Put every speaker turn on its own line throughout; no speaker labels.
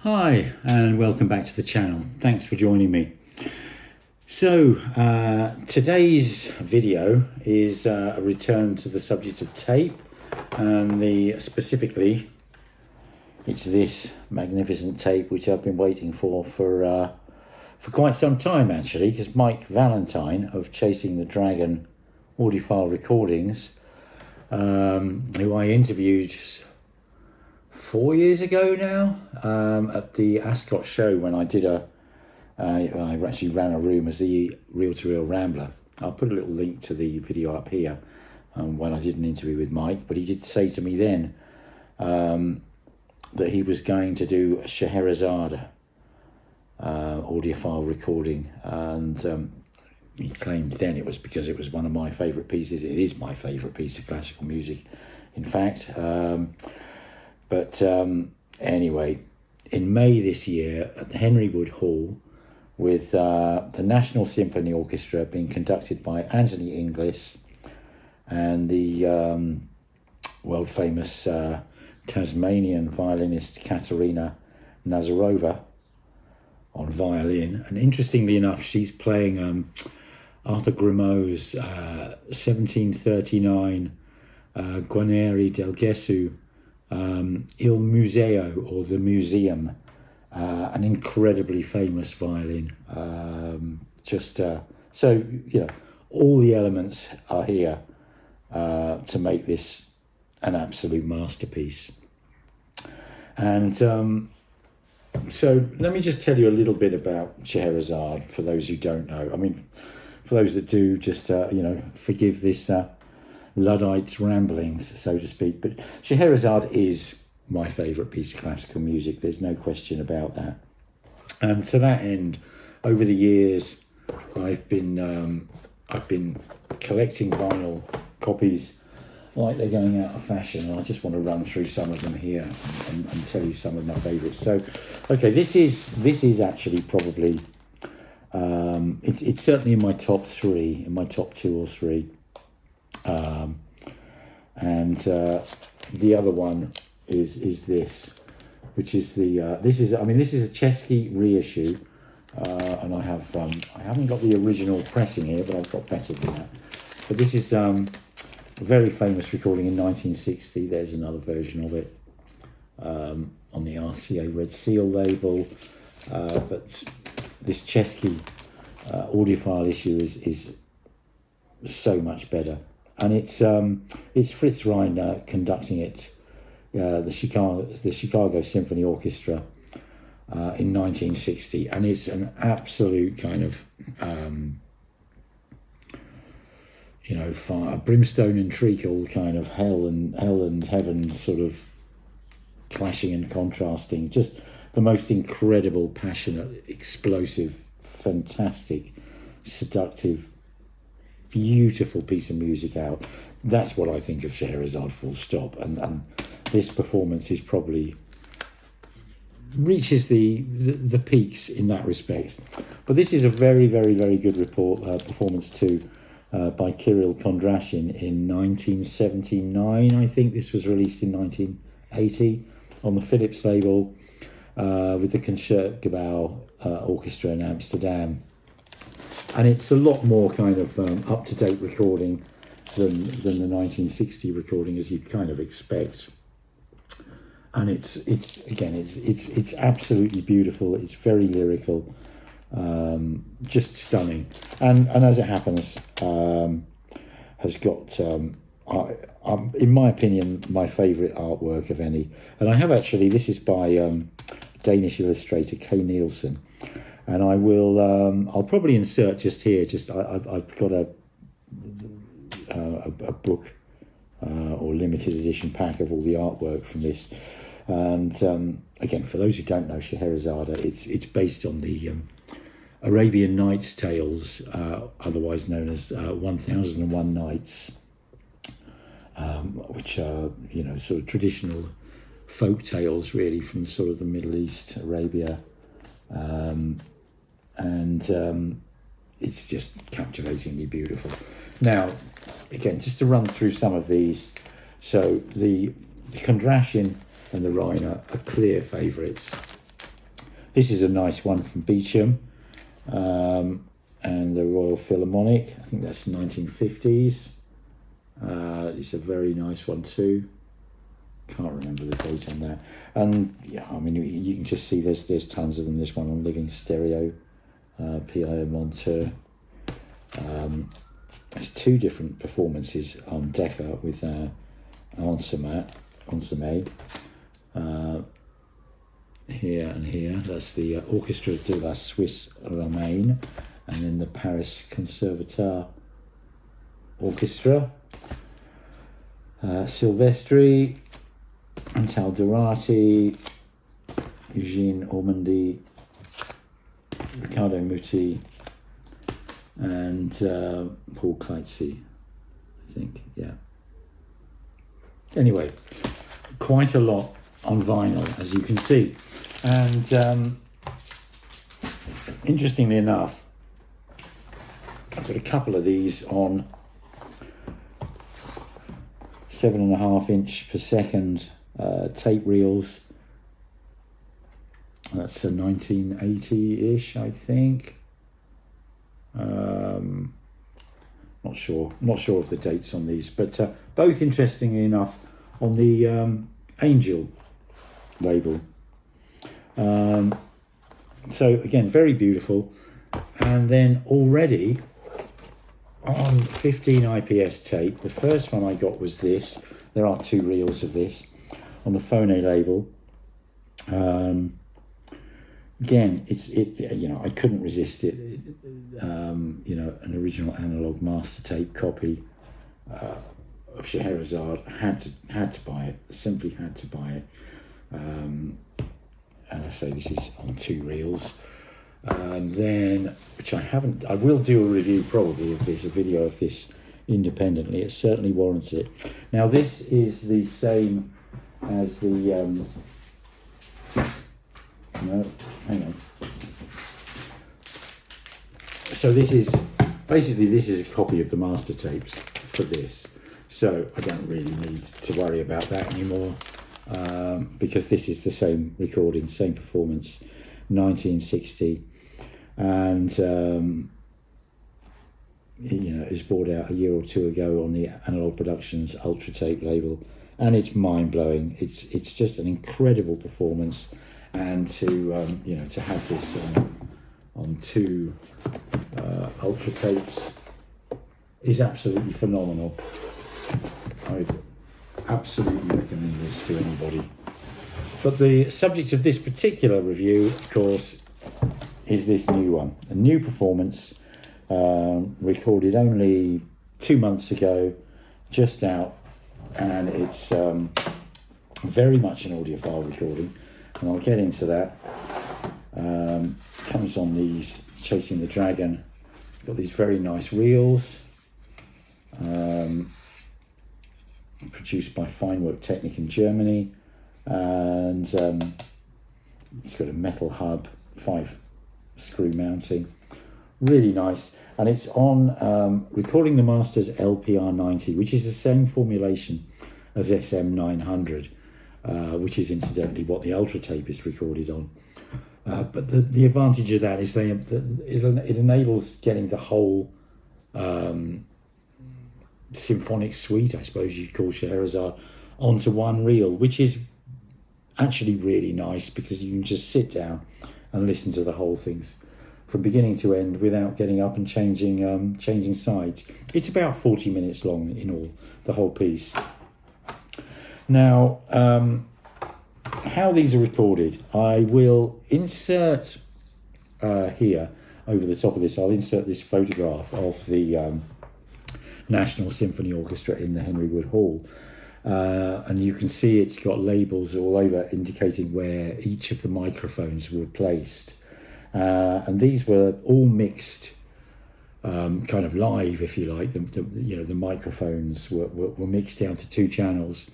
Hi and welcome back to the channel. Thanks for joining me. So today's video is a return to the subject of tape, and specifically it's this magnificent tape which I've been waiting for quite some time actually, because Mike Valentine of Chasing the Dragon Audiophile Recordings, who I interviewed 4 years ago now at the Ascot show when I did I actually ran a room as the Reel-to-Reel Rambler. I'll put a little link to the video up here when I did an interview with Mike, but he did say to me then that he was going to do a Scheherazade audiophile recording, and he claimed then it was because it was one of my favourite pieces. It is my favourite piece of classical music, in fact. But anyway, in May this year at the Henry Wood Hall, with the National Symphony Orchestra being conducted by Anthony Inglis and the world famous Tasmanian violinist Katernina Nazarova on violin. And interestingly enough, she's playing Arthur Grumiaux's 1739 Guarneri del Gesù, Il Museo, or the Museum, an incredibly famous violin. So you know, all the elements are here to make this an absolute masterpiece. And so let me just tell you a little bit about Scheherazade for those who don't know. I mean, for those that do, just forgive this Luddite's ramblings, so to speak. But Scheherazade is my favourite piece of classical music. There's no question about that. And to that end, over the years, I've been collecting vinyl copies like they're going out of fashion, and I just want to run through some of them here and tell you some of my favourites. So, okay, this is actually probably it's certainly in my top three, in my top two or three. And the other one is this, which is this is a Chesky reissue, and I haven't got the original pressing here, but I've got better than that. But this is a very famous recording in 1960. There's another version of it on the RCA Red Seal label, but this Chesky audiophile issue is so much better. And it's Fritz Reiner conducting it, the Chicago Symphony Orchestra in 1960, and it's an absolute kind of fire, brimstone and treacle, kind of hell and heaven sort of clashing and contrasting. Just the most incredible, passionate, explosive, fantastic, seductive, beautiful piece of music out. That's what I think of Scheherazade, full stop. And this performance is probably reaches the peaks in that respect. But this is a very, very, very good performance too, by Kirill Kondrashin in 1979. I think this was released in 1980 on the Philips label, with the Concertgebouw Orchestra in Amsterdam. And it's a lot more kind of up-to-date recording than the 1960 recording, as you'd kind of expect. And it's absolutely beautiful. It's very lyrical, just stunning. And as it happens, has got in my opinion, my favourite artwork of any. And I have actually, this is by Danish illustrator K. Nielsen. And I will. I'll probably insert just here. I've got a book or limited edition pack of all the artwork from this. And again, for those who don't know, Scheherazade, it's based on the Arabian Nights tales, otherwise known as 1001 Nights, which are sort of traditional folk tales, really, from sort of the Middle East, Arabia. And it's just captivatingly beautiful. Now, again, just to run through some of these. So the Kondrashin and the Reiner are clear favourites This is a nice one from Beecham, and the Royal Philharmonic. I think that's 1950s. It's a very nice one too. Can't remember the date on that. And yeah, I mean, you can just see there's tons of them. There's one on Living Stereo, PIO Monteur. There's two different performances on Decca with Ensemble, here and here. That's the Orchestra de la Suisse Romaine, and then the Paris Conservatoire Orchestra. Silvestri, Antal Durati, Eugene Ormandy, Riccardo Muti, and Paul Kleitze, I think, yeah. Anyway, quite a lot on vinyl, as you can see. And interestingly enough, I've got a couple of these on 7.5 inch per second tape reels. That's a 1980-ish, I think. Not sure of the dates on these, but both, interestingly enough, on the Angel label. So again, very beautiful. And then already on 15 IPS tape, the first one I got was this. There are two reels of this on the Phone label. Again, I couldn't resist it. An original analog master tape copy of Scheherazade. Had to buy it. Simply had to buy it. And I say this is on two reels. And then, which I will do a review probably of this, a video of this independently. It certainly warrants it. Now this is the same as the no, hang on. So this is a copy of the master tapes for this. So I don't really need to worry about that anymore, because this is the same recording, same performance, 1960, and it was brought out a year or two ago on the Analog Productions Ultra Tape label, and it's mind blowing. It's just an incredible performance. And to have this on two ultra tapes is absolutely phenomenal. I'd absolutely recommend this to anybody. But the subject of this particular review, of course, is this new one, a new performance recorded only 2 months ago, just out, and it's very much an audiophile recording. And I'll get into that. Comes on these Chasing the Dragon. Got these very nice reels. Produced by Finework Technik in Germany. And it's got a metal hub, 5 screw mounting. Really nice. And it's on Recording the Masters LPR90, which is the same formulation as SM900. Which is incidentally what the Ultra Tape is recorded on. But the advantage of that is it enables getting the whole symphonic suite, I suppose you'd call Scheherazade, onto one reel, which is actually really nice because you can just sit down and listen to the whole things from beginning to end without getting up and changing sides. It's about 40 minutes long in all, the whole piece. Now, how these are recorded, I will insert here, over the top of this, I'll insert this photograph of the National Symphony Orchestra in the Henry Wood Hall. And you can see it's got labels all over indicating where each of the microphones were placed. And these were all mixed kind of live, if you like. The microphones were mixed down to 2 channels.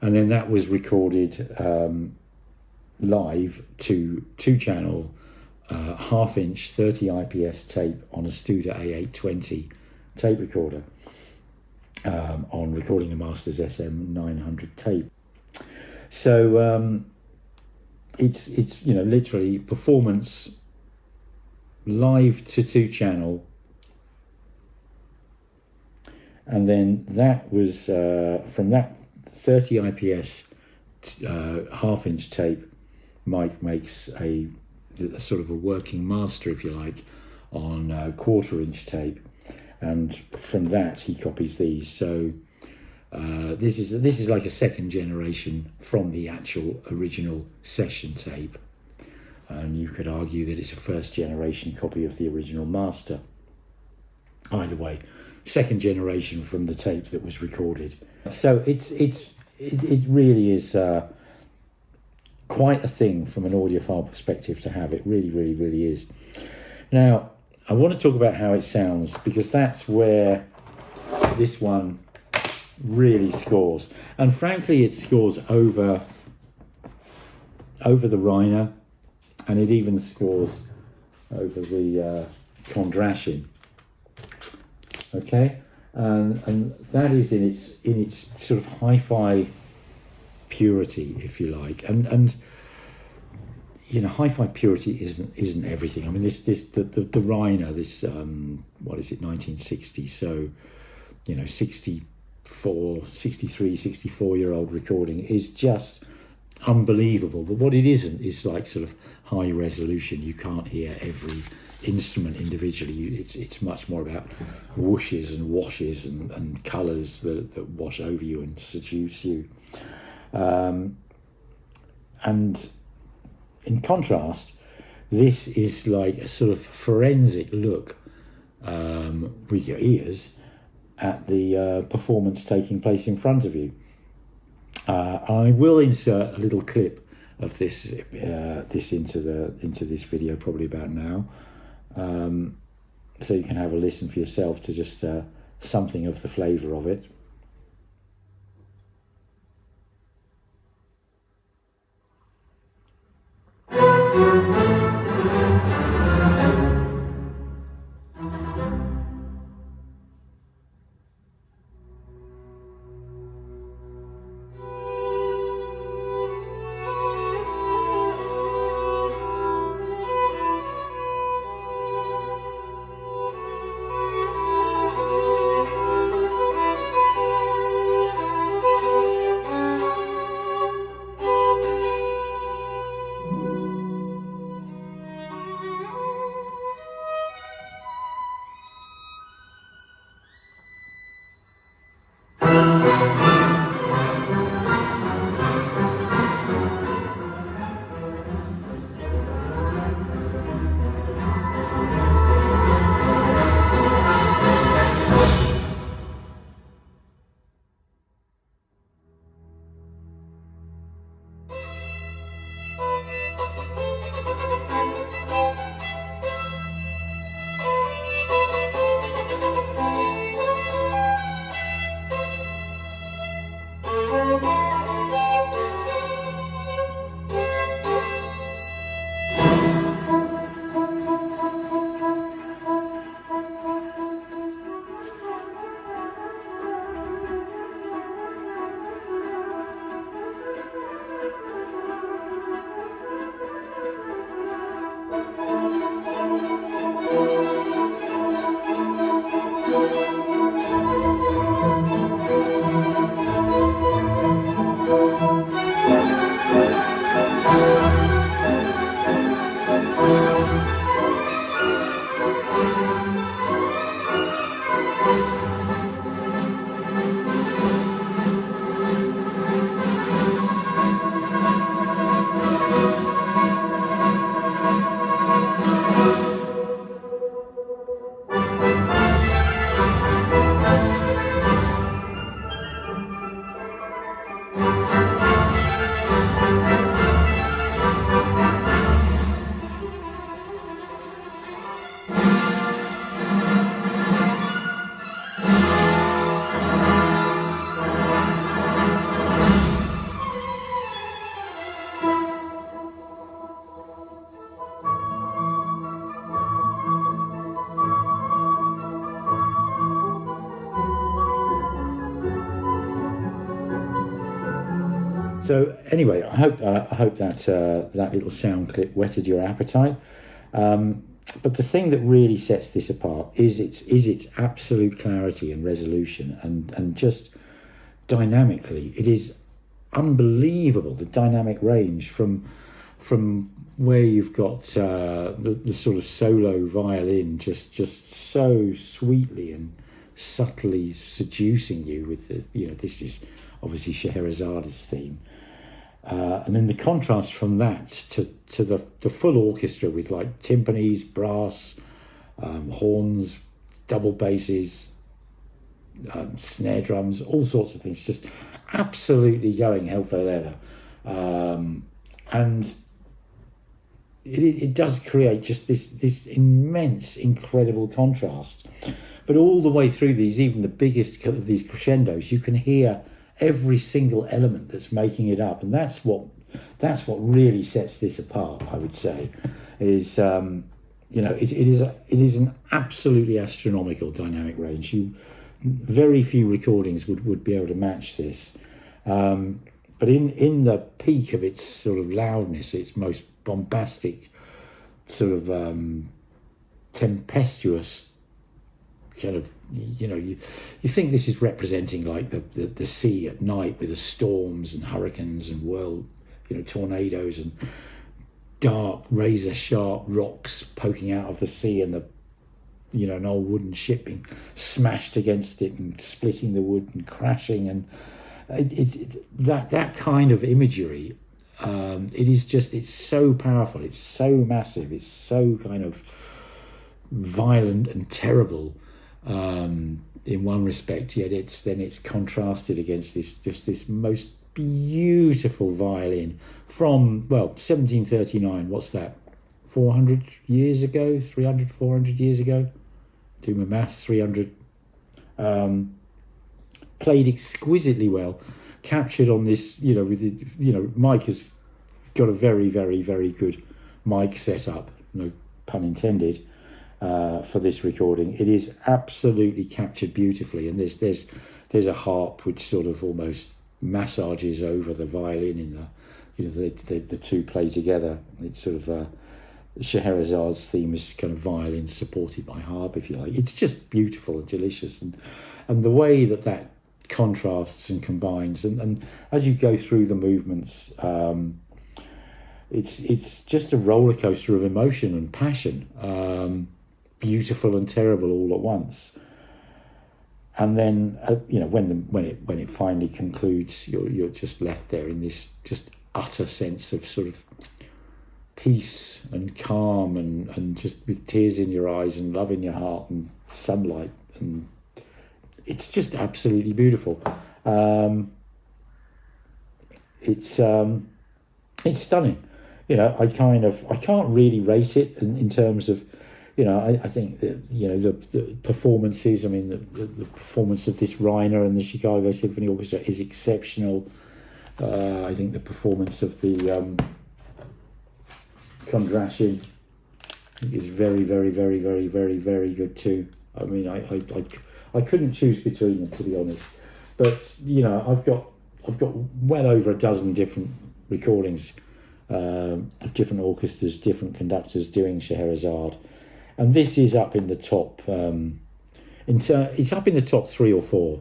And then that was recorded live to 2-channel, 1/2 inch, 30 IPS tape on a Studer A820 tape recorder on Recording the Masters SM900 tape. So it's literally performance live to 2-channel, and then that was from that 30 IPS half-inch tape. Mike makes a sort of a working master, if you like, on 1/4-inch tape, and from that he copies these. So this is like a second generation from the actual original session tape, and you could argue that it's a first generation copy of the original master. Either way, second generation from the tape that was recorded. So it really is quite a thing from an audiophile perspective to have. It really, really, really is. Now, I want to talk about how it sounds, because that's where this one really scores. And frankly, it scores over the Reiner, and it even scores over the Kondrashin. Okay, and that is in its sort of hi-fi purity, if you like, and hi-fi purity isn't everything. I mean, the Reiner, this what is it, 1960? So 64-year-old recording is just unbelievable. But what it isn't is like sort of high resolution. You can't hear every instrument individually. It's much more about whooshes and washes and colours that wash over you and seduce you. And in contrast, this is like a sort of forensic look with your ears at the performance taking place in front of you. I will insert a little clip of this into this video probably about now, so you can have a listen for yourself to just something of the flavour of it. So anyway, I hope that that little sound clip whetted your appetite. But the thing that really sets this apart is its absolute clarity and resolution, and just dynamically, it is unbelievable. The dynamic range from where you've got the sort of solo violin just so sweetly and subtly seducing you with this is obviously Scheherazade's theme. And then the contrast from that to the full orchestra with like timpanis, brass, horns, double basses, snare drums, all sorts of things, just absolutely going hell for leather. And it does create just this immense, incredible contrast. But all the way through these, even the biggest of these crescendos, you can hear every single element that's making it up, and that's what really sets this apart. I would say, is it is an absolutely astronomical dynamic range. Very few recordings would be able to match this. But in the peak of its sort of loudness, its most bombastic, sort of tempestuous kind of, you think this is representing like the sea at night with the storms and hurricanes and tornadoes and dark razor sharp rocks poking out of the sea, and an old wooden ship being smashed against it and splitting the wood and crashing, and that kind of imagery. It's so powerful, it's so massive, it's so kind of violent and terrible in one respect, yet it's contrasted against this most beautiful violin from 1739. What's that, 400 years ago, 300, 400 years ago? Do my maths, 300. Played exquisitely well, captured on this, Mike has got a very, very, very good mic setup, no pun intended, for this recording. It is absolutely captured beautifully, and there's a harp which sort of almost massages over the violin in the two play together. It's sort of Scheherazade's theme is kind of violin supported by harp, if you like. It's just beautiful and delicious, and the way that contrasts and combines, and as you go through the movements, it's just a roller coaster of emotion and passion, beautiful and terrible all at once. And then when it finally concludes, you're just left there in this just utter sense of sort of peace and calm, and just with tears in your eyes and love in your heart and sunlight, and it's just absolutely beautiful. It's stunning. I can't really rate it in terms of, I think that, the performances, I mean, the performance of this Reiner and the Chicago Symphony Orchestra is exceptional. I think the performance of the Kondrashin is very, very, very, very, very, very good too. I mean, I couldn't choose between them, to be honest. But, I've got well over a dozen different recordings of different orchestras, different conductors doing Scheherazade. And this is up in the top, it's up in the top 3 or 4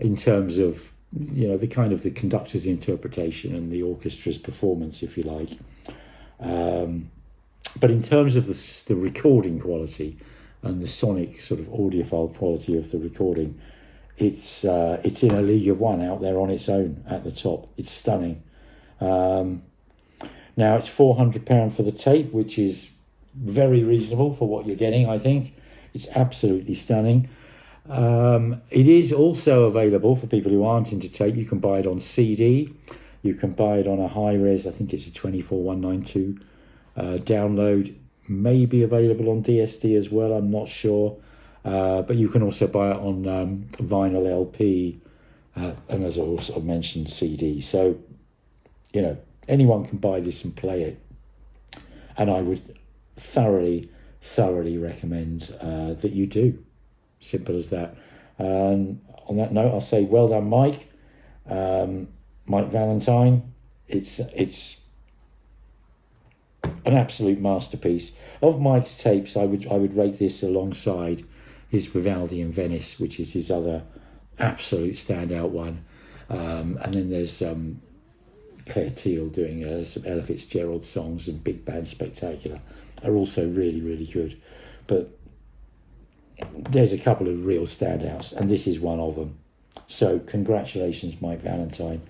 in terms of, the kind of the conductor's interpretation and the orchestra's performance, if you like. But in terms of the recording quality and the sonic sort of audiophile quality of the recording, it's in a league of one out there on its own at the top. It's stunning. Now it's £400 for the tape, which is very reasonable for what you're getting, I think. It's absolutely stunning. It is also available for people who aren't into tape. You can buy it on CD. You can buy it on a high-res, I think it's a 24192 download. May be available on DSD as well, I'm not sure. But you can also buy it on vinyl LP, and as I also mentioned, CD. So, anyone can buy this and play it. And I would thoroughly recommend that you do. Simple as that. On that note, I'll say well done, Mike. Mike Valentine. it's an absolute masterpiece. Of Mike's tapes, I would rate this alongside his Vivaldi in Venice, which is his other absolute standout one. And then there's Claire Teal doing some Ella Fitzgerald songs and Big Band Spectacular are also really, really good. But there's a couple of real standouts, and this is one of them. So congratulations, Mike Valentine.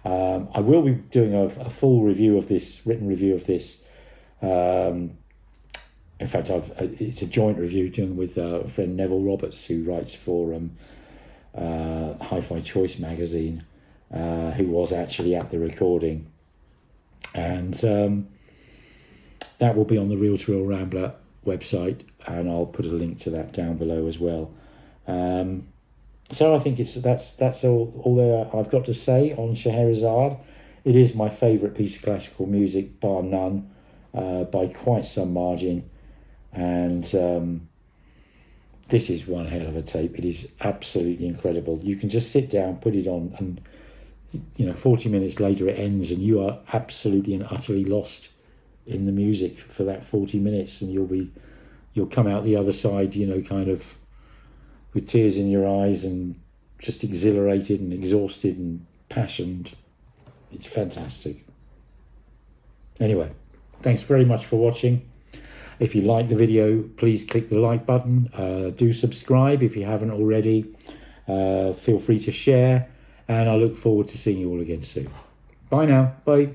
I will be doing a full review of this, written review of this. In fact, it's a joint review doing with a friend Neville Roberts, who writes for Hi-Fi Choice magazine, who was actually at the recording. And that will be on the Reel to Reel Rambler website, and I'll put a link to that down below as well. So I think that's all I've got to say on Scheherazade. It is my favourite piece of classical music, bar none, by quite some margin. And this is one hell of a tape. It is absolutely incredible. You can just sit down, put it on, and 40 minutes later it ends, and you are absolutely and utterly lost in the music for that 40 minutes, and you'll come out the other side, kind of with tears in your eyes and just exhilarated and exhausted and passionate. It's fantastic. Anyway, thanks very much for watching. If you like the video, please click the like button. Do subscribe if you haven't already. Feel free to share, and I look forward to seeing you all again soon. Bye now. Bye.